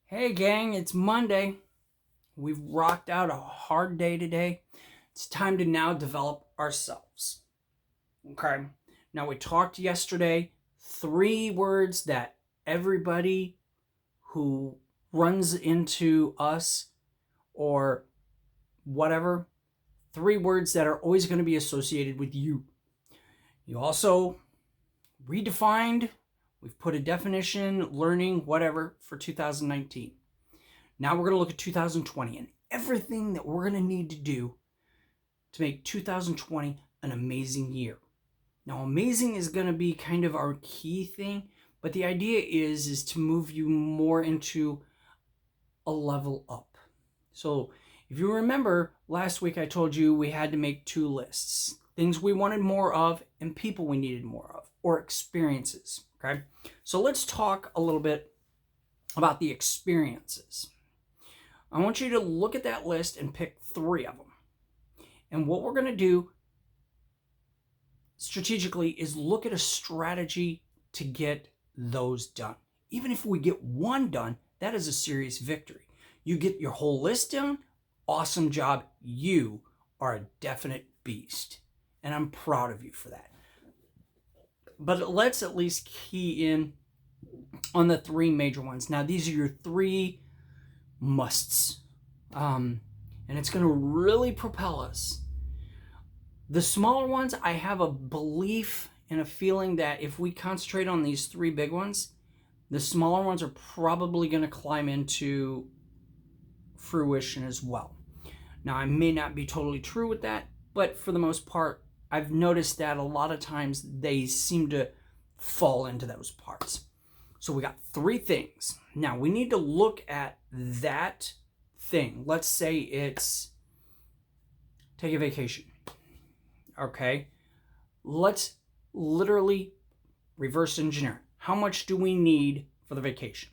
Hey gang, it's Monday. We've rocked out a hard day today. It's time to now develop ourselves. Okay? Now we talked yesterday, three words that everybody who runs into us or whatever, three words that are always going to be associated with you. You also redefined, we've put a definition, learning, whatever, for 2019. Now we're going to look at 2020 and everything that we're going to need to do to make 2020 an amazing year. Now, amazing is going to be kind of our key thing, but the idea is to move you more into a level up. So if you remember, last week I told you we had to make two lists. Things we wanted more of and people we needed more of, or experiences, okay? So let's talk a little bit about the experiences. I want you to look at that list and pick three of them. And what we're going to do strategically is look at a strategy to get those done. Even if we get one done, that is a serious victory. You get your whole list done, awesome job. You are a definite beast. And I'm proud of you for that. But let's at least key in on the three major ones. Now, these are your three musts. And it's going to really propel us. The smaller ones, I have a belief and a feeling that if we concentrate on these three big ones, the smaller ones are probably going to climb into fruition as well. Now, I may not be totally true with that, but for the most part, I've noticed that a lot of times they seem to fall into those parts. So we got three things. Now, we need to look at that thing. Let's say it's take a vacation. Okay? Let's literally reverse engineer. How much do we need for the vacation?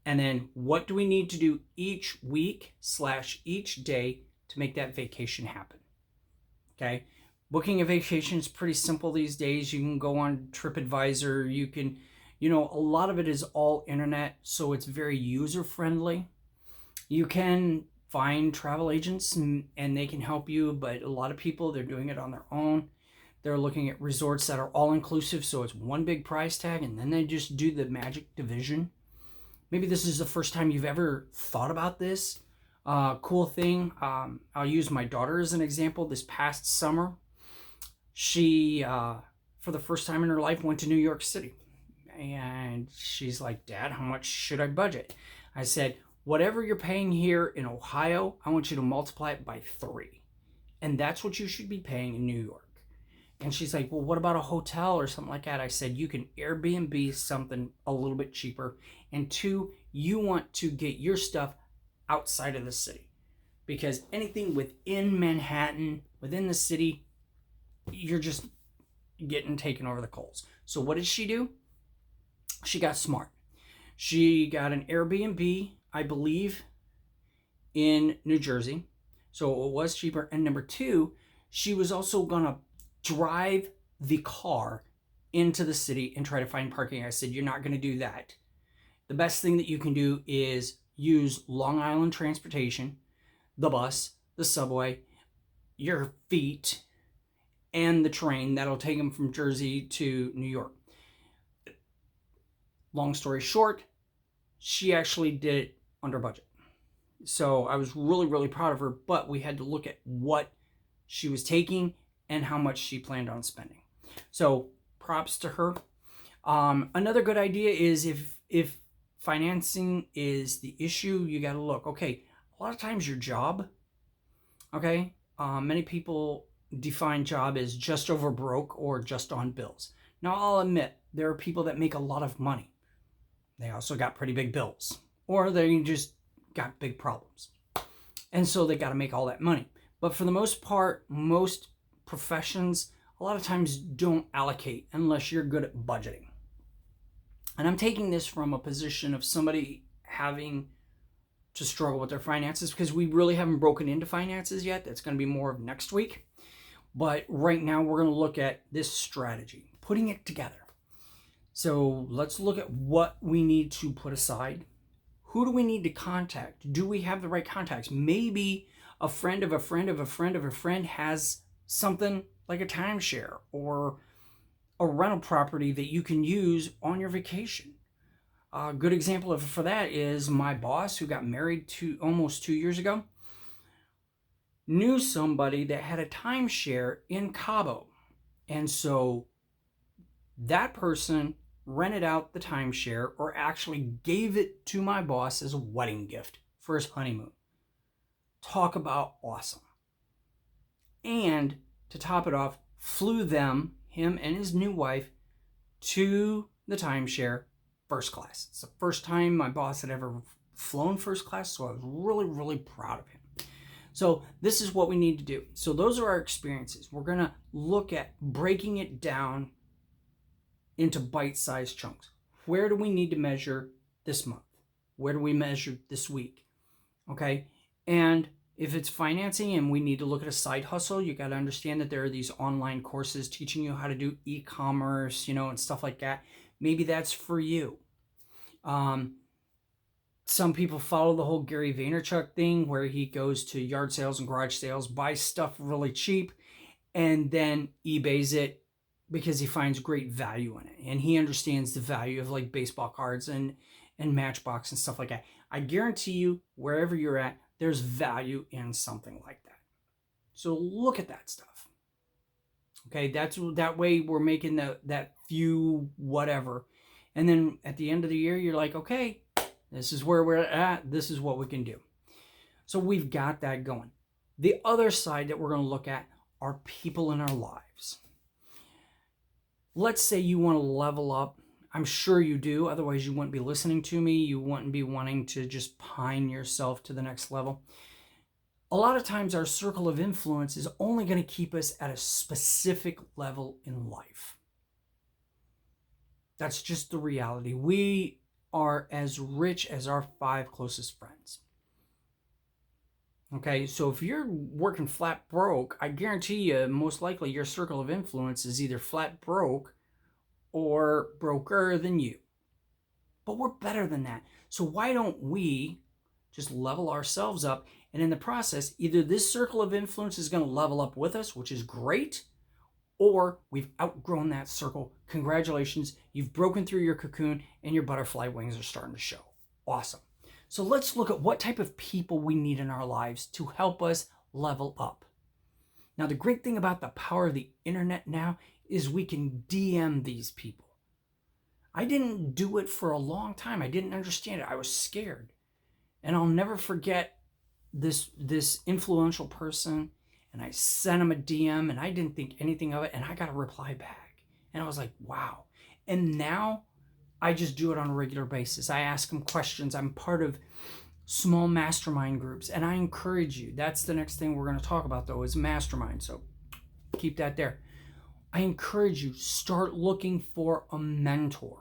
And then what do we need to do each week / each day to make that vacation happen? Okay? Booking a vacation is pretty simple these days. You can go on TripAdvisor. You can, a lot of it is all internet, so it's very user-friendly. You can find travel agents and they can help you, but a lot of people, they're doing it on their own. They're looking at resorts that are all-inclusive, so it's one big price tag, and then they just do the magic division. Maybe this is the first time you've ever thought about this. Cool thing, I'll use my daughter as an example. This past summer, she, for the first time in her life, went to New York City. And she's like, Dad, how much should I budget? I said, whatever you're paying here in Ohio, I want you to multiply it by 3. And that's what you should be paying in New York. And she's like, well, what about a hotel or something like that? I said, you can Airbnb something a little bit cheaper. And 2, you want to get your stuff outside of the city. Because anything within Manhattan, within the city, you're just getting taken over the coals. So what did she do? She got smart. She got an Airbnb, I believe, in New Jersey. So it was cheaper. And number 2, she was also going to drive the car into the city and try to find parking. I said, you're not going to do that. The best thing that you can do is use Long Island transportation, the bus, the subway, your feet, and the train that'll take them from Jersey to New York. Long story short, she actually did it under budget. So I was really, really proud of her, but we had to look at what she was taking and how much she planned on spending. So props to her. Another good idea is if financing is the issue, you got to look. Okay, a lot of times your job, okay, many people define job as just over broke or just on bills. Now, I'll admit, there are people that make a lot of money. They also got pretty big bills, or they just got big problems. And so they got to make all that money. But for the most part, most professions, a lot of times don't allocate unless you're good at budgeting. And I'm taking this from a position of somebody having to struggle with their finances because we really haven't broken into finances yet. That's going to be more of next week. But right now we're going to look at this strategy, putting it together. So let's look at what we need to put aside Who do we need to contact? Do we have the right contacts? Maybe a friend of a friend of a friend of a friend has something like a timeshare or a rental property that you can use on your vacation. A good example for that is my boss, who got married almost 2 years ago, knew somebody that had a timeshare in Cabo. And so that person rented out the timeshare, or actually gave it to my boss as a wedding gift for his honeymoon. Talk about awesome. And to top it off, flew him and his new wife, to the timeshare first class. It's the first time my boss had ever flown first class, so I was really, really proud of him. So this is what we need to do. So those are our experiences. We're going to look at breaking it down into bite-sized chunks. Where do we need to measure this month? Where do we measure this week? Okay? And if it's financing and we need to look at a side hustle, you got to understand that there are these online courses teaching you how to do e-commerce, and stuff like that. Maybe that's for you. Some people follow the whole Gary Vaynerchuk thing, where he goes to yard sales and garage sales, buys stuff really cheap, and then eBays it because he finds great value in it. And he understands the value of like baseball cards and Matchbox and stuff like that. I guarantee you, wherever you're at, there's value in something like that. So look at that stuff. Okay, that way we're making that few whatever. And then at the end of the year, you're like, okay, this is where we're at. This is what we can do. So we've got that going. The other side that we're going to look at are people in our lives. Let's say you want to level up. I'm sure you do. Otherwise, you wouldn't be listening to me. You wouldn't be wanting to just pine yourself to the next level. A lot of times, our circle of influence is only going to keep us at a specific level in life. That's just the reality. We are as rich as our 5 closest friends. Okay, so if you're working flat broke, I guarantee you, most likely your circle of influence is either flat broke or broker than you. But we're better than that. So why don't we just level ourselves up? And in the process, either this circle of influence is going to level up with us, which is great, or we've outgrown that circle. Congratulations, you've broken through your cocoon and your butterfly wings are starting to show. Awesome. So let's look at what type of people we need in our lives to help us level up. Now, the great thing about the power of the internet now is we can DM these people. I didn't do it for a long time. I didn't understand it. I was scared. And I'll never forget this influential person, and I sent him a DM and I didn't think anything of it, and I got a reply back. And I was like, wow. And now I just do it on a regular basis. I ask them questions. I'm part of small mastermind groups, and I encourage you. That's the next thing we're going to talk about, though, is mastermind. So keep that there. I encourage you, start looking for a mentor.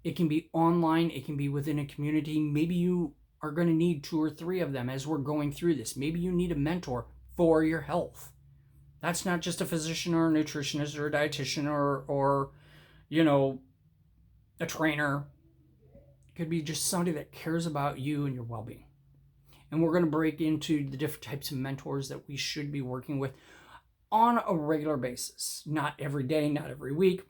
It can be online. It can be within a community. Maybe you are going to need 2 or 3 of them as we're going through this. Maybe you need a mentor for your health. That's not just a physician or a nutritionist or a dietitian or a trainer. It could be just somebody that cares about you and your well-being. And we're going to break into the different types of mentors that we should be working with on a regular basis. Not every day, not every week,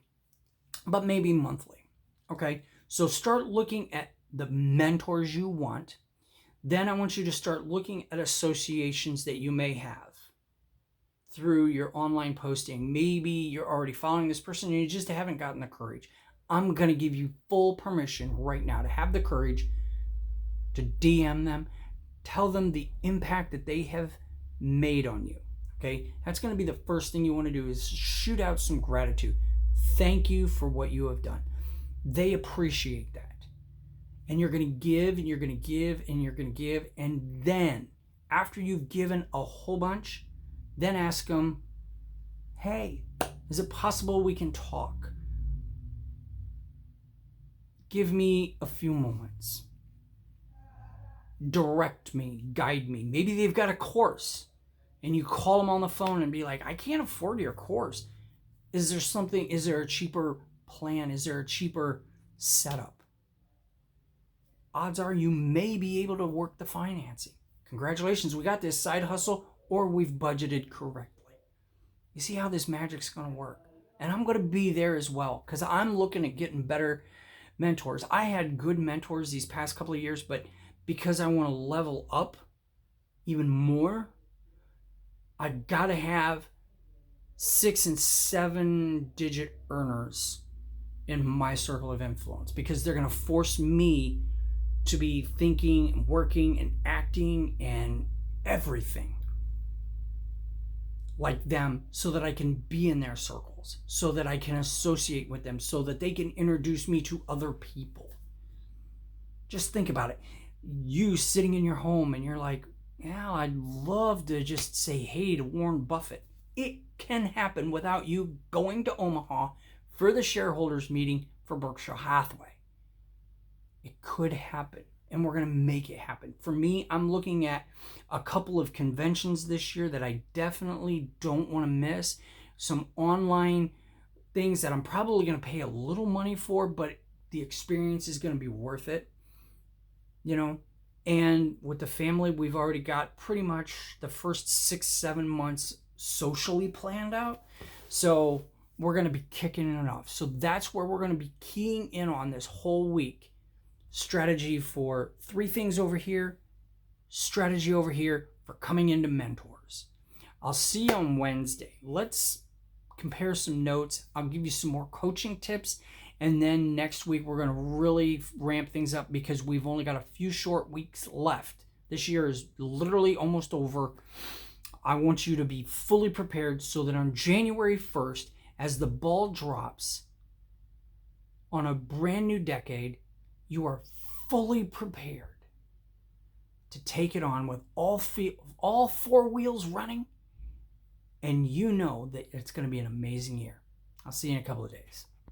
but maybe monthly. Okay? So start looking at the mentors you want. Then I want you to start looking at associations that you may have through your online posting. Maybe you're already following this person and you just haven't gotten the courage. I'm going to give you full permission right now to have the courage to DM them, tell them the impact that they have made on you. Okay? That's going to be the first thing you want to do, is shoot out some gratitude. Thank you for what you have done. They appreciate that. And you're going to give, and you're going to give, and you're going to give. And then, after you've given a whole bunch, then ask them, hey, is it possible we can talk? Give me a few moments. Direct me, guide me. Maybe they've got a course, and you call them on the phone and be like, I can't afford your course. Is there a cheaper plan? Is there a cheaper setup? odds are you may be able to work the financing. Congratulations, we got this side hustle, or we've budgeted correctly. You see how this magic's going to work? And I'm going to be there as well because I'm looking at getting better mentors. I had good mentors these past couple of years, but because I want to level up even more, I got to have 6 and 7 digit earners in my circle of influence because they're going to force me to be thinking and working and acting and everything like them so that I can be in their circles, so that I can associate with them, so that they can introduce me to other people. Just think about it. You sitting in your home and you're like, yeah, I'd love to just say hey to Warren Buffett. It can happen without you going to Omaha for the shareholders meeting for Berkshire Hathaway. It could happen, and we're going to make it happen. For me, I'm looking at a couple of conventions this year that I definitely don't want to miss. Some online things that I'm probably going to pay a little money for, but the experience is going to be worth it. You know, and with the family, we've already got pretty much the first 6-7 months socially planned out. So we're going to be kicking it off. So that's where we're going to be keying in on this whole week. Strategy for 3 things over here, strategy over here for coming into mentors. I'll see you on Wednesday. Let's compare some notes. I'll give you some more coaching tips. And then next week, we're going to really ramp things up because we've only got a few short weeks left. This year is literally almost over. I want you to be fully prepared so that on January 1st, as the ball drops on a brand new decade, you are fully prepared to take it on with all 4 wheels running, and you know that it's going to be an amazing year. I'll see you in a couple of days.